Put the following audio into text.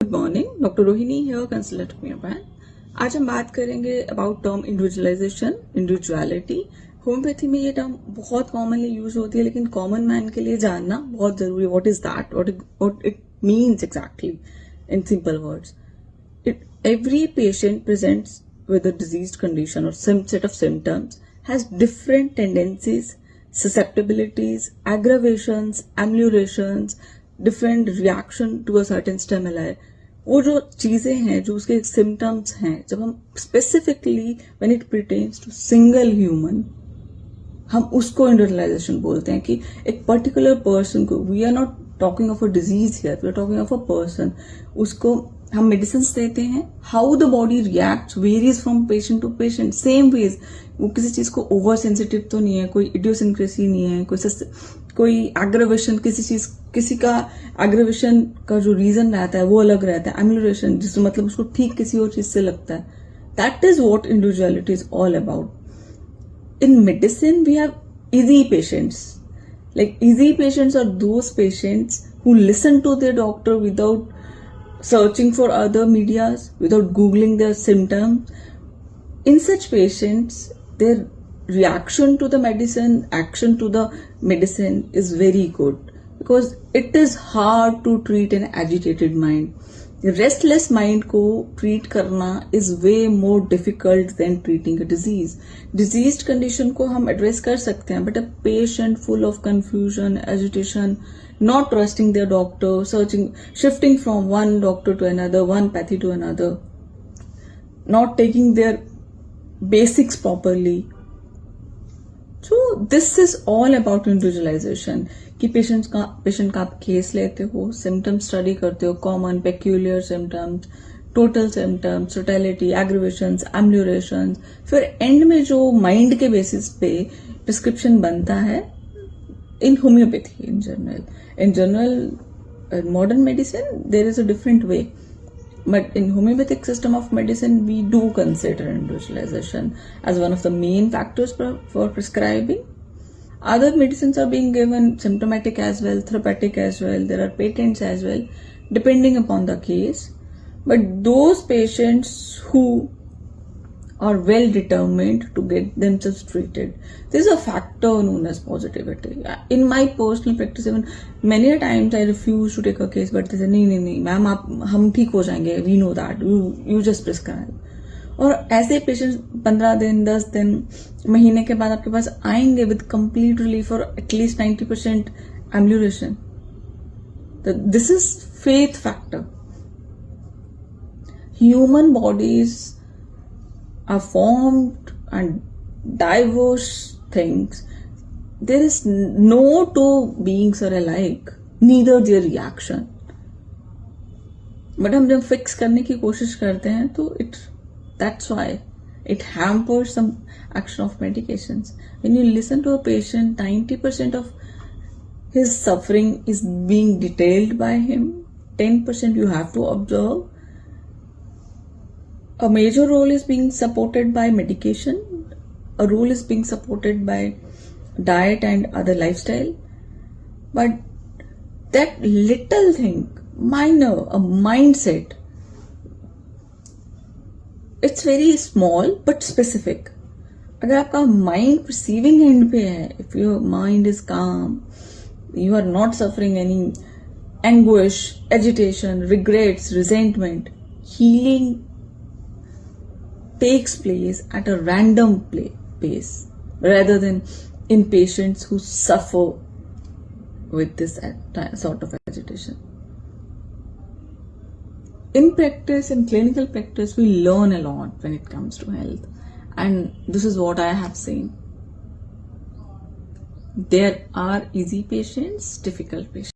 Good morning, doctor Rohini here, consultant homeopath. आज हम बात करेंगे about term individualisation, individuality. Homeopathy में ये टर्म बहुत कॉमनली यूज होती है, लेकिन कॉमन मैन के लिए जानना बहुत जरूरी है। What is that, what it means exactly in simple words. Every patient presents with a diseased condition or some set of symptoms, has different tendencies, susceptibilities, aggravations, ameliorations, different reaction to a certain stimuli. वो जो चीजें हैं, जो उसके symptoms हैं, जब हम specifically when it pertains to single human, हम उसको इंडिविजुअलाइजेशन बोलते हैं कि एक पर्टिकुलर पर्सन को, we are not talking of a disease here, we are talking of a person, उसको हम मेडिसिन देते हैं। How the body react varies from patient to patient, same ways. वो किसी चीज को ओवर सेंसिटिव तो नहीं है, कोई इडियोसिंक्रेसी नहीं है, कोई एग्रेवेशन, किसी का एग्रेवेशन का जो रीजन रहता है वो अलग रहता है। एम्यूलरेशन, जिसमें मतलब उसको ठीक किसी और चीज से लगता है। That is what individuality is all about. In medicine, we have easy patients. Like easy patients are those patients who listen to their doctor without searching for other medias, without googling their symptoms. In such patients, their reaction to the medicine, action to the medicine is very good, because it is hard to treat an agitated mind. Restless mind को treat करना is way more difficult than treating a disease. Disease condition को हम address कर सकते हैं, but a patient full of confusion, agitation, not trusting their doctor, searching, shifting from one doctor to another, one pathy to another, not taking their basics properly. So this is all about individualisation. कि patient का आप case लेते हो, symptoms study करते हो, common, peculiar symptoms, total symptoms, totality, aggravations, ameliorations, फिर end में जो माइंड के बेसिस पे प्रिस्क्रिप्शन बनता है in homeopathy. In general modern medicine there is a different way, but in homeopathic system of medicine we do consider individualization as one of the main factors for prescribing. Other medicines are being given symptomatic as well, therapeutic as well, there are patents as well, depending upon the case. But those patients who are well determined to get themselves treated, there is a factor known as positivity. In my personal practice, even many a times I refuse to take a case, but they say नहीं ma'am, आप हम ठीक हो जाएंगे, we know that, you just prescribe. और ऐसे patients 15 दिन, 10 दिन, महीने के बाद आपके पास आएंगे विद कंप्लीट रिलीफ और at least 90% emulation. This is faith factor. Human bodies are formed and diverse things. There is no two beings are alike, neither their reaction. But हम जब फिक्स करने की कोशिश करते हैं तो that's why it hampers some action of medications. When you listen to a patient, 90% of his suffering is being detailed by him. 10% you have to observe. A major role is being supported by medication. A role is being supported by diet and other lifestyle. But that little thing, minor, a mindset, it's very small but specific. अगर आपका mind perceiving end पे है, if your mind is calm, you are not suffering any anguish, agitation, regrets, resentment, healing takes place at a random pace rather than in patients who suffer with this sort of agitation. In practice, in clinical practice, we learn a lot when it comes to health, and this is what I have seen. There are easy patients, difficult patients.